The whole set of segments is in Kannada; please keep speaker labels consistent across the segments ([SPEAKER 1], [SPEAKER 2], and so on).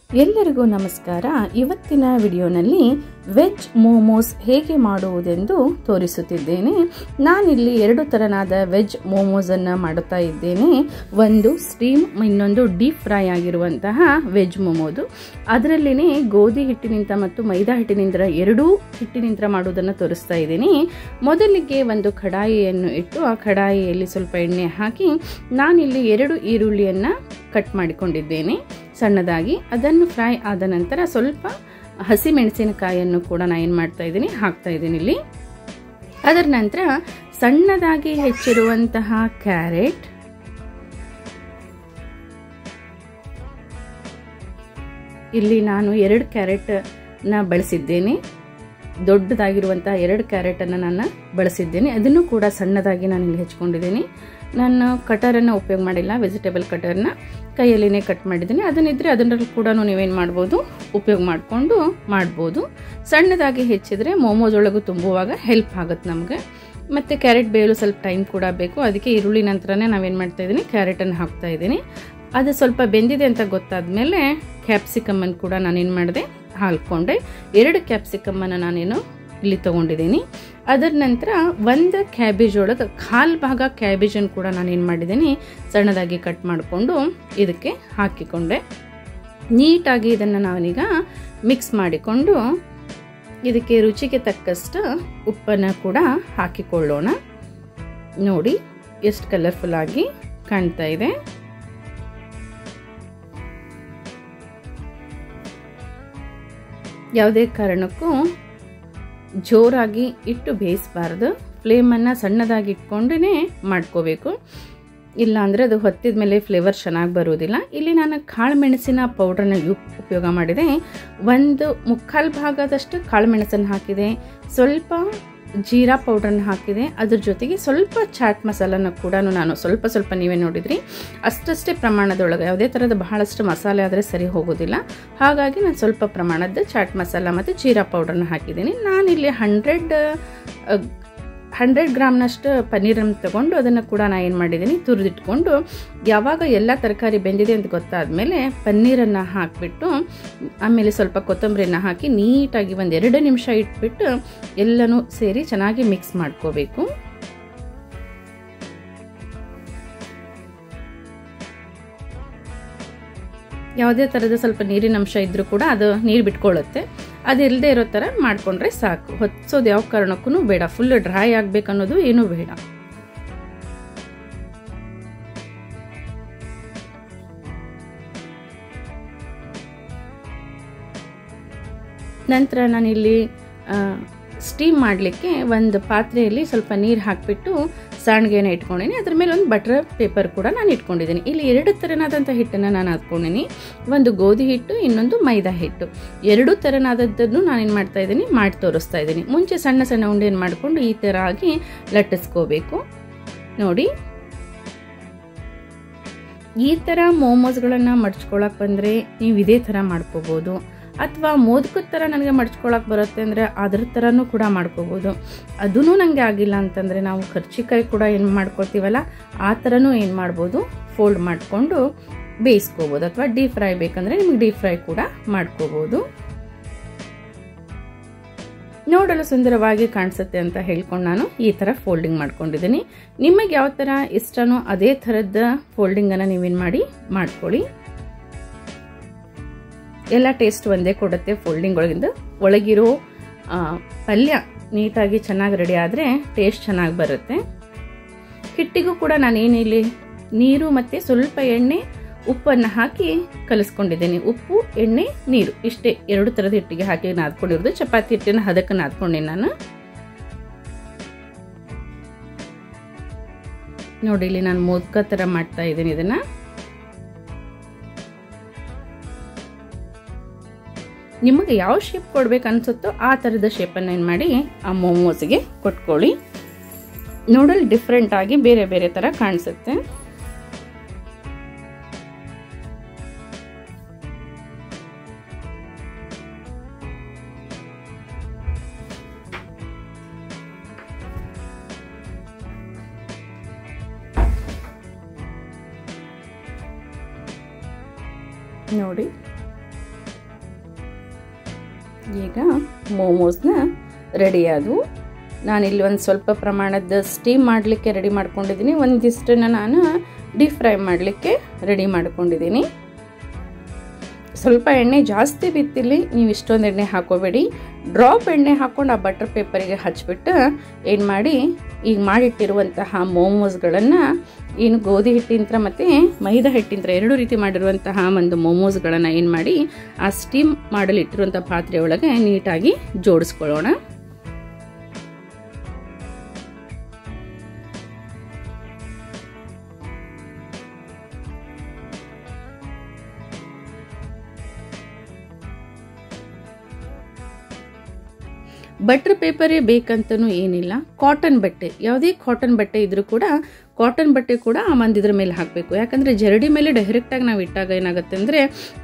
[SPEAKER 1] ಎಲ್ಲರಿಗೂ ನಮಸ್ಕಾರ. ಇವತ್ತಿನ ವಿಡಿಯೋನಲ್ಲಿ ವೆಜ್ ಮೋಮೋಸ್ ಹೇಗೆ ಮಾಡುವುದೆಂದು ತೋರಿಸುತ್ತಿದ್ದೇನೆ. ನಾನಿಲ್ಲಿ ಎರಡು ತರನಾದ ವೆಜ್ ಮೋಮೋಸ್ ಅನ್ನು ಮಾಡುತ್ತಾ ಇದ್ದೇನೆ. ಒಂದು ಸ್ಟೀಮ್, ಇನ್ನೊಂದು ಡೀಪ್ ಫ್ರೈ ಆಗಿರುವಂತಹ ವೆಜ್ ಮೋಮೋದು. ಅದರಲ್ಲಿನೇ ಗೋಧಿ ಹಿಟ್ಟಿನಿಂದ ಮತ್ತು ಮೈದಾ ಹಿಟ್ಟಿನಿಂದ ಎರಡೂ ಹಿಟ್ಟಿನಿಂದ ಮಾಡುವುದನ್ನು ತೋರಿಸ್ತಾ ಇದ್ದೀನಿ. ಮೊದಲಿಗೆ ಒಂದು ಕಡಾಯಿಯನ್ನು ಇಟ್ಟು ಆ ಕಡಾಯಿಯಲ್ಲಿ ಸ್ವಲ್ಪ ಎಣ್ಣೆ ಹಾಕಿ ನಾನಿಲ್ಲಿ 2 ಈರುಳ್ಳಿಯನ್ನು ಕಟ್ ಮಾಡಿಕೊಂಡಿದ್ದೇನೆ ಸಣ್ಣದಾಗಿ. ಅದನ್ನು ಫ್ರೈ ಆದ ನಂತರ ಸ್ವಲ್ಪ ಹಸಿ ಮೆಣಸಿನಕಾಯಿಯನ್ನು ಕೂಡ ನಾನು ಏನು ಮಾಡ್ತಾ ಇದ್ದೀನಿ, ಹಾಕ್ತಾ ಇದ್ದೀನಿ ಇಲ್ಲಿ. ಅದರ ನಂತರ ಸಣ್ಣದಾಗಿ ಹೆಚ್ಚಿರುವಂತಹ ಕ್ಯಾರೆಟ್, ಇಲ್ಲಿ ನಾನು 2 ಕ್ಯಾರೆಟ್ನ ಬಳಸಿದ್ದೇನೆ. ದೊಡ್ಡದಾಗಿರುವಂತಹ 2 ಕ್ಯಾರೆಟನ್ನು ನಾನು ಬಳಸಿದ್ದೇನೆ. ಅದನ್ನು ಕೂಡ ಸಣ್ಣದಾಗಿ ನಾನು ಇಲ್ಲಿ ಹೆಚ್ಕೊಂಡಿದ್ದೀನಿ. ನಾನು ಕಟರನ್ನು ಉಪಯೋಗ ಮಾಡಿಲ್ಲ, ವೆಜಿಟೇಬಲ್ ಕಟರ್ನ ಕೈಯಲ್ಲಿನೇ ಕಟ್ ಮಾಡಿದ್ದೀನಿ. ಅದನ್ನಿದ್ರೆ ಅದರಲ್ಲಿ ಕೂಡ ನೀವೇನು ಮಾಡ್ಬೋದು, ಉಪಯೋಗ ಮಾಡಿಕೊಂಡು ಮಾಡ್ಬೋದು. ಸಣ್ಣದಾಗಿ ಹೆಚ್ಚಿದ್ರೆ ಮೋಮೋಸ್ ಒಳಗೂ ತುಂಬುವಾಗ ಹೆಲ್ಪ್ ಆಗುತ್ತೆ ನಮಗೆ. ಮತ್ತು ಕ್ಯಾರೆಟ್ ಬೇಯಲು ಸ್ವಲ್ಪ ಟೈಮ್ ಕೂಡ ಬೇಕು. ಅದಕ್ಕೆ ಈರುಳ್ಳಿ ನಂತರನೇ ನಾವೇನು ಮಾಡ್ತಾ ಇದ್ದೀನಿ, ಕ್ಯಾರೆಟನ್ನು ಹಾಕ್ತಾ ಇದ್ದೀನಿ. ಅದು ಸ್ವಲ್ಪ ಬೆಂದಿದೆ ಅಂತ ಗೊತ್ತಾದ್ಮೇಲೆ ಕ್ಯಾಪ್ಸಿಕಮ್ಮನ್ನು ಕೂಡ ನಾನೇನು ಮಾಡಿದೆ, ಹಾಕ್ಕೊಂಡೆ. 2 ಕ್ಯಾಪ್ಸಿಕಮ್ಮನ್ನು ನಾನೇನು ಇಲ್ಲಿ ತೊಗೊಂಡಿದ್ದೀನಿ. ಅದರ ನಂತರ ಒಂದು ಕ್ಯಾಬೇಜ್ ಒಳಗೆ 1/4 ಭಾಗ ಕ್ಯಾಬೇಜನ್ನು ಕೂಡ ನಾನೇನು ಮಾಡಿದ್ದೀನಿ, ಸಣ್ಣದಾಗಿ ಕಟ್ ಮಾಡಿಕೊಂಡು ಇದಕ್ಕೆ ಹಾಕಿಕೊಂಡೆ. ನೀಟಾಗಿ ಇದನ್ನು ನಾವೀಗ ಮಿಕ್ಸ್ ಮಾಡಿಕೊಂಡು ಇದಕ್ಕೆ ರುಚಿಗೆ ತಕ್ಕಷ್ಟು ಉಪ್ಪನ್ನು ಕೂಡ ಹಾಕಿಕೊಳ್ಳೋಣ. ನೋಡಿ ಎಷ್ಟು ಕಲರ್ಫುಲ್ ಆಗಿ ಕಾಣ್ತಾ ಇದೆ. ಯಾವುದೇ ಕಾರಣಕ್ಕೂ ಜೋರಾಗಿ ಇಟ್ಟು ಬೇಯಿಸಬಾರ್ದು. ಫ್ಲೇಮನ್ನು ಸಣ್ಣದಾಗಿ ಇಟ್ಕೊಂಡೇ ಮಾಡ್ಕೋಬೇಕು. ಇಲ್ಲಾಂದರೆ ಅದು ಹೊತ್ತಿದ ಮೇಲೆ ಫ್ಲೇವರ್ ಚೆನ್ನಾಗಿ ಬರೋದಿಲ್ಲ. ಇಲ್ಲಿ ನಾನು ಕಾಳು ಮೆಣಸಿನ ಪೌಡ್ರನ್ನ ಉಪಯೋಗ ಮಾಡಿದೆ. 1/4 ಭಾಗದಷ್ಟು ಕಾಳು ಮೆಣಸನ್ನು ಹಾಕಿದೆ, ಸ್ವಲ್ಪ ಜೀರಾ ಪೌಡ್ರನ್ನ ಹಾಕಿದೆ. ಅದ್ರ ಜೊತೆಗೆ ಸ್ವಲ್ಪ ಚಾಟ್ ಮಸಾಲನ ಕೂಡ ನಾನು ಸ್ವಲ್ಪ ನೀವೇ ನೋಡಿದ್ರಿ ಅಷ್ಟೇ ಪ್ರಮಾಣದೊಳಗೆ. ಯಾವುದೇ ಥರದ ಬಹಳಷ್ಟು ಮಸಾಲೆ ಆದರೆ ಸರಿ ಹೋಗೋದಿಲ್ಲ. ಹಾಗಾಗಿ ನಾನು ಸ್ವಲ್ಪ ಪ್ರಮಾಣದ ಚಾಟ್ ಮಸಾಲ ಮತ್ತು ಜೀರಾ ಪೌಡ್ರನ್ನ ಹಾಕಿದ್ದೀನಿ. ನಾನಿಲ್ಲಿ 100 ಗ್ರಾಮ್ನಷ್ಟು ಪನ್ನೀರನ್ನು ತಗೊಂಡು ಅದನ್ನು ಕೂಡ ನಾನು ಏನು ಮಾಡಿದ್ದೀನಿ, ತುರಿದಿಟ್ಕೊಂಡು ಯಾವಾಗ ಎಲ್ಲ ತರಕಾರಿ ಬೆಂದಿದೆ ಅಂತ ಗೊತ್ತಾದಮೇಲೆ ಪನ್ನೀರನ್ನು ಹಾಕಿಬಿಟ್ಟು ಆಮೇಲೆ ಸ್ವಲ್ಪ ಕೊತ್ತಂಬರಿಯನ್ನು ಹಾಕಿ ನೀಟಾಗಿ 1-2 ನಿಮಿಷ ಇಟ್ಬಿಟ್ಟು ಎಲ್ಲನೂ ಸೇರಿ ಚೆನ್ನಾಗಿ ಮಿಕ್ಸ್ ಮಾಡ್ಕೋಬೇಕು. ಯಾವುದೇ ಥರದ ಸ್ವಲ್ಪ ನೀರಿನ ಅಂಶ ಇದ್ದರೂ ಕೂಡ ಅದು ನೀರು ಬಿಟ್ಕೊಳ್ಳುತ್ತೆ. ಅದಿಲ್ಲದೆ ಇರೋ ಥರ ಮಾಡಿಕೊಂಡ್ರೆ ಸಾಕು. ಹೊತ್ಸೋದು ಯಾವ ಕಾರಣಕ್ಕೂ ಬೇಡ. ಫುಲ್ ಡ್ರೈ ಆಗಬೇಕನ್ನೋದು ಏನೂ ಬೇಡ. ನಂತರ ನಾನಿಲ್ಲಿ ಸ್ಟೀಮ್ ಮಾಡಲಿಕ್ಕೆ ಒಂದು ಪಾತ್ರೆಯಲ್ಲಿ ಸ್ವಲ್ಪ ನೀರು ಹಾಕಿಬಿಟ್ಟು ಸಾಣಿಗೆನ ಇಟ್ಕೊಂಡಿನಿ. ಅದ್ರ ಮೇಲೆ ಒಂದು ಬಟರ್ ಪೇಪರ್ ಕೂಡ ನಾನು ಇಟ್ಕೊಂಡಿದ್ದೀನಿ. ಇಲ್ಲಿ 2 ಥರನಾದಂಥ ಹಿಟ್ಟನ್ನು ನಾನು ಹಾಕ್ಕೊಂಡಿನಿ. ಒಂದು ಗೋಧಿ ಹಿಟ್ಟು, ಇನ್ನೊಂದು ಮೈದಾ ಹಿಟ್ಟು. 2 ಥರನಾದದ್ದನ್ನು ನಾನೇನು ಮಾಡ್ತಾ ಇದ್ದೀನಿ, ಮಾಡಿ ತೋರಿಸ್ತಾ ಇದ್ದೀನಿ. ಮುಂಚೆ ಸಣ್ಣ ಉಂಡೆಯನ್ನು ಮಾಡಿಕೊಂಡು ಈ ಥರ ಆಗಿ ಲಟ್ಟಿಸ್ಕೋಬೇಕು. ನೋಡಿ, ಈ ಥರ ಮೋಮೋಸ್ಗಳನ್ನು ಮಡ್ಚ್ಕೊಳಕ್ಕೆ ಬಂದರೆ ನೀವು ಇದೇ ಥರ ಮಾಡ್ಕೋಬೋದು. ಅಥವಾ ಮೋದಕದ ಥರ ನನಗೆ ಮಡ್ಚ್ಕೊಳಕ್ಕೆ ಬರುತ್ತೆ ಅಂದರೆ ಅದ್ರ ಥರನೂ ಕೂಡ ಮಾಡ್ಕೋಬೋದು. ಅದೂ ನನಗೆ ಆಗಿಲ್ಲ ಅಂತಂದರೆ ನಾವು ಕರ್ಚಿಕಾಯಿ ಕೂಡ ಏನು ಮಾಡ್ಕೊಳ್ತೀವಲ್ಲ, ಆ ಥರನೂ ಏನು ಮಾಡ್ಬೋದು, ಫೋಲ್ಡ್ ಮಾಡಿಕೊಂಡು ಬೇಯಿಸ್ಕೋಬೋದು. ಅಥವಾ ಡೀಪ್ ಫ್ರೈ ಬೇಕಂದರೆ ನಿಮಗೆ ಡೀಪ್ ಫ್ರೈ ಕೂಡ ಮಾಡ್ಕೋಬೋದು. ನೋಡಲು ಸುಂದರವಾಗಿ ಕಾಣಿಸುತ್ತೆ ಅಂತ ಹೇಳ್ಕೊಂಡು ನಾನು ಈ ಥರ ಫೋಲ್ಡಿಂಗ್ ಮಾಡ್ಕೊಂಡಿದ್ದೀನಿ. ನಿಮಗೆ ಯಾವ ಥರ ಇಷ್ಟನೋ ಅದೇ ಥರದ ಫೋಲ್ಡಿಂಗನ್ನು ನೀವೇನು ಮಾಡ್ಕೊಳ್ಳಿ. ಎಲ್ಲ ಟೇಸ್ಟ್ ಒಂದೇ ಕೊಡುತ್ತೆ. ಫೋಲ್ಡಿಂಗ್ ಒಳಗಿರೋ ಪಲ್ಯ ನೀಟಾಗಿ ಚೆನ್ನಾಗಿ ರೆಡಿ ಆದರೆ ಟೇಸ್ಟ್ ಚೆನ್ನಾಗಿ ಬರುತ್ತೆ. ಹಿಟ್ಟಿಗೂ ಕೂಡ ನಾನೇನಿಲ್ಲಿ ನೀರು ಮತ್ತು ಸ್ವಲ್ಪ ಎಣ್ಣೆ, ಉಪ್ಪನ್ನು ಹಾಕಿ ಕಲಿಸ್ಕೊಂಡಿದ್ದೀನಿ. ಉಪ್ಪು, ಎಣ್ಣೆ, ನೀರು ಇಷ್ಟೇ 2 ಥರದ ಹಿಟ್ಟಿಗೆ ಹಾಕಿ ನಾದ್ಕೊಂಡಿರೋದು. ಚಪಾತಿ ಹಿಟ್ಟಿನ ಹದಕ್ಕೆ ನಾದ್ಕೊಂಡಿನಿ ನಾನು. ನೋಡಿ, ಇಲ್ಲಿ ನಾನು ಮೋದಕ ಥರ ಮಾಡ್ತಾ ಇದ್ದೀನಿ. ಇದನ್ನು ನಿಮಗೆ ಯಾವ ಶೇಪ್ ಕೊಡ್ಬೇಕು ಅನ್ಸುತ್ತೋ ಆ ಥರದ ಶೇಪನ್ನು ಏನು ಮಾಡಿ ಆ ಮೋಮೋಸ್ಗೆ ಕೊಟ್ಕೊಳ್ಳಿ. ನೋಡಲು ಡಿಫ್ರೆಂಟ್ ಆಗಿ ಬೇರೆ ಬೇರೆ ಥರ ಕಾಣಿಸುತ್ತೆ. ನೋಡಿ ಈಗ ಮೋಮೋಸ್ನ ರೆಡಿ ಆದವು. ನಾನಿಲ್ಲಿ ಒಂದು ಸ್ವಲ್ಪ ಪ್ರಮಾಣದ ಸ್ಟೀಮ್ ಮಾಡಲಿಕ್ಕೆ ರೆಡಿ ಮಾಡ್ಕೊಂಡಿದ್ದೀನಿ, ಒಂದಿಷ್ಟನ್ನು ನಾನು ಡೀಪ್ ಫ್ರೈ ಮಾಡಲಿಕ್ಕೆ ರೆಡಿ ಮಾಡ್ಕೊಂಡಿದ್ದೀನಿ. ಸ್ವಲ್ಪ ಎಣ್ಣೆ ಜಾಸ್ತಿ ಬಿತ್ತಿಲ್ಲಿ, ನೀವು ಇಷ್ಟೊಂದು ಎಣ್ಣೆ ಹಾಕೋಬೇಡಿ. ಡ್ರಾಪ್ ಎಣ್ಣೆ ಹಾಕ್ಕೊಂಡು ಆ ಬಟರ್ ಪೇಪರಿಗೆ ಹಚ್ಬಿಟ್ಟು ಏನು ಮಾಡಿ, ಈಗ ಮಾಡಿಟ್ಟಿರುವಂತಹ ಮೋಮೋಸ್ಗಳನ್ನು ಏನು ಗೋಧಿ ಹಿಟ್ಟಿಂತ್ರ ಮತ್ತು ಮೈದಾ ಹಿಟ್ಟಿಂತ್ರ ಎರಡು ರೀತಿ ಮಾಡಿರುವಂತಹ ಒಂದು ಮೋಮೋಸ್ಗಳನ್ನು ಏನು ಮಾಡಿ ಆ ಸ್ಟೀಮ್ ಮಾಡಲು ಇಟ್ಟಿರುವಂಥ ಪಾತ್ರೆ ಒಳಗೆ ನೀಟಾಗಿ ಜೋಡಿಸ್ಕೊಳ್ಳೋಣ. ಬಟರ್ ಪೇಪರೇ ಬೇಕಂತನೂ ಏನಿಲ್ಲ, ಕಾಟನ್ ಬಟ್ಟೆ, ಯಾವುದೇ ಕಾಟನ್ ಬಟ್ಟೆ ಇದ್ರೂ ಕೂಡ ಕಾಟನ್ ಬಟ್ಟೆ ಕೂಡ ಆ ಒಂದು ಇದ್ರ ಮೇಲೆ ಹಾಕಬೇಕು. ಯಾಕಂದರೆ ಜರಡಿ ಮೇಲೆ ಡೈರೆಕ್ಟಾಗಿ ನಾವು ಇಟ್ಟಾಗ ಏನಾಗುತ್ತೆ ಅಂದರೆ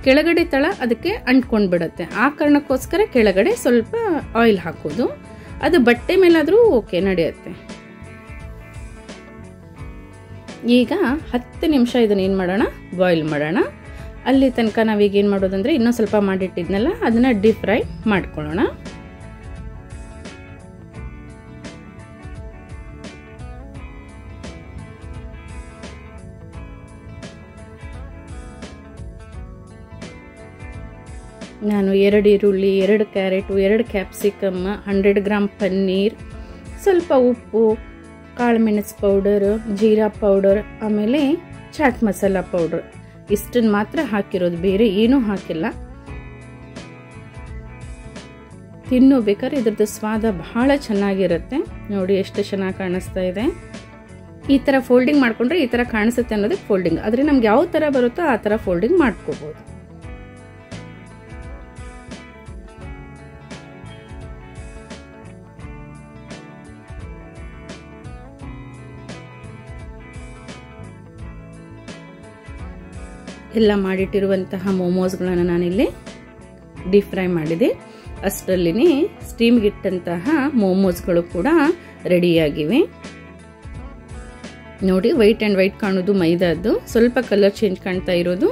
[SPEAKER 1] ಕೆಳಗಡೆ ತಳ ಅದಕ್ಕೆ ಅಂಟ್ಕೊಂಡು ಬಿಡುತ್ತೆ. ಆ ಕಾರಣಕ್ಕೋಸ್ಕರ ಕೆಳಗಡೆ ಸ್ವಲ್ಪ ಆಯಿಲ್ ಹಾಕೋದು. ಅದು ಬಟ್ಟೆ ಮೇಲಾದರೂ ಓಕೆ ನಡೆಯುತ್ತೆ. ಈಗ 10 ನಿಮಿಷ ಇದನ್ನ ಏನು ಮಾಡೋಣ, ಬಾಯ್ಲ್ ಮಾಡೋಣ. ಅಲ್ಲಿ ತನಕ ನಾವೀಗ ಏನು ಮಾಡೋದಂದರೆ ಇನ್ನೂ ಸ್ವಲ್ಪ ಮಾಡಿಟ್ಟಿದ್ನಲ್ಲ ಅದನ್ನು ಡೀಪ್ ಫ್ರೈ ಮಾಡ್ಕೊಳ್ಳೋಣ. ನಾನು 2 ಈರುಳ್ಳಿ, 2 ಕ್ಯಾರೆಟು, 2 ಕ್ಯಾಪ್ಸಿಕಮ್, 100 ಗ್ರಾಮ್ ಪನ್ನೀರ್, ಸ್ವಲ್ಪ ಉಪ್ಪು, ಕಾಳು ಮೆಣಸು ಪೌಡರ್, ಜೀರಾ ಪೌಡರ್, ಆಮೇಲೆ ಚಾಟ್ ಮಸಾಲ ಪೌಡರ್ ಇಷ್ಟನ್ನು ಮಾತ್ರ ಹಾಕಿರೋದು, ಬೇರೆ ಏನೂ ಹಾಕಿಲ್ಲ. ತಿನ್ನೋಬೇಕಾದ್ರೆ ಇದ್ರದ್ದು ಸ್ವಾದ ಬಹಳ ಚೆನ್ನಾಗಿರುತ್ತೆ. ನೋಡಿ ಎಷ್ಟು ಚೆನ್ನಾಗಿ ಕಾಣಿಸ್ತಾ ಇದೆ. ಈ ಥರ ಫೋಲ್ಡಿಂಗ್ ಮಾಡಿಕೊಂಡ್ರೆ ಈ ಥರ ಕಾಣಿಸುತ್ತೆ ಅನ್ನೋದಕ್ಕೆ ಫೋಲ್ಡಿಂಗ್, ಆದರೆ ನಮ್ಗೆ ಯಾವ ಥರ ಬರುತ್ತೋ ಆ ಥರ ಫೋಲ್ಡಿಂಗ್ ಮಾಡ್ಕೋಬೋದು. ಎಲ್ಲ ಮಾಡಿಟ್ಟಿರುವಂತಹ ಮೋಮೋಸ್ಗಳನ್ನು ನಾನಿಲ್ಲಿ ಡೀಪ್ ಫ್ರೈ ಮಾಡಿದೆ. ಅಷ್ಟರಲ್ಲಿನೇ ಸ್ಟೀಮ್ಗಿಟ್ಟಂತಹ ಮೋಮೋಸ್ಗಳು ಕೂಡ ರೆಡಿಯಾಗಿವೆ. ನೋಡಿ, ವೈಟ್ ಆ್ಯಂಡ್ ವೈಟ್ ಕಾಣೋದು ಮೈದಾದ್ದು, ಸ್ವಲ್ಪ ಕಲರ್ ಚೇಂಜ್ ಕಾಣ್ತಾ ಇರೋದು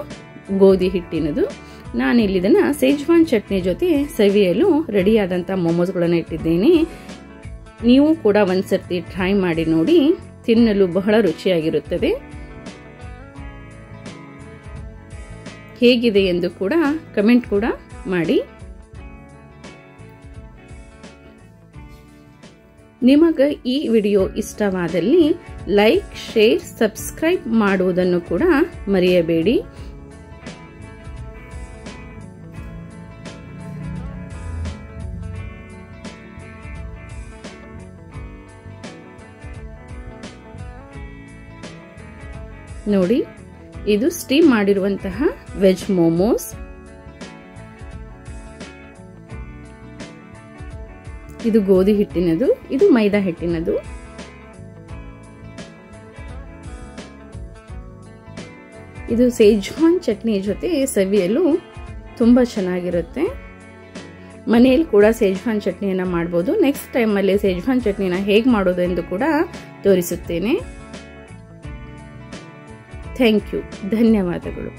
[SPEAKER 1] ಗೋಧಿ ಹಿಟ್ಟಿನದು. ನಾನಿಲ್ಲಿ ಇದನ್ನು ಸೇಜ್ವಾನ್ ಚಟ್ನಿ ಜೊತೆ ಸವಿಯಲು ರೆಡಿಯಾದಂಥ ಮೋಮೋಸ್ಗಳನ್ನು ಇಟ್ಟಿದ್ದೀನಿ. ನೀವು ಕೂಡ ಒಂದ್ಸರ್ತಿ ಟ್ರೈ ಮಾಡಿ ನೋಡಿ, ತಿನ್ನಲು ಬಹಳ ರುಚಿಯಾಗಿರುತ್ತದೆ. ಹೇಗಿದೆ ಎಂದು ಕೂಡ ಕಮೆಂಟ್ ಕೂಡ ಮಾಡಿ. ನಿಮಗೆ ಈ ವಿಡಿಯೋ ಇಷ್ಟವಾದಲ್ಲಿ ಲೈಕ್, ಶೇರ್, ಸಬ್ಸ್ಕ್ರೈಬ್ ಮಾಡುವುದನ್ನು ಕೂಡ ಮರೆಯಬೇಡಿ. ನೋಡಿ, ಇದು ಸ್ಟೀಮ್ ಮಾಡಿರುವಂತಹ ವೆಜ್ ಮೋಮೋಸ್. ಇದು ಗೋಧಿ ಹಿಟ್ಟಿನದು, ಇದು ಮೈದಾ ಹಿಟ್ಟಿನದು. ಇದು ಸೇಜ್ವಾನ್ ಚಟ್ನಿ ಜೊತೆ ಸವಿಯಲು ತುಂಬಾ ಚೆನ್ನಾಗಿರುತ್ತೆ. ಮನೆಯಲ್ಲಿ ಕೂಡ ಸೇಜ್ವಾನ್ ಚಟ್ನಿಯನ್ನು ಮಾಡ್ಬೋದು. ನೆಕ್ಸ್ಟ್ ಟೈಮಲ್ಲಿ ಸೇಜ್ವಾನ್ ಚಟ್ನಿನ ಹೇಗೆ ಮಾಡೋದು ಎಂದು ಕೂಡ ತೋರಿಸುತ್ತೇನೆ. ಥ್ಯಾಂಕ್ ಯು, ಧನ್ಯವಾದಗಳು.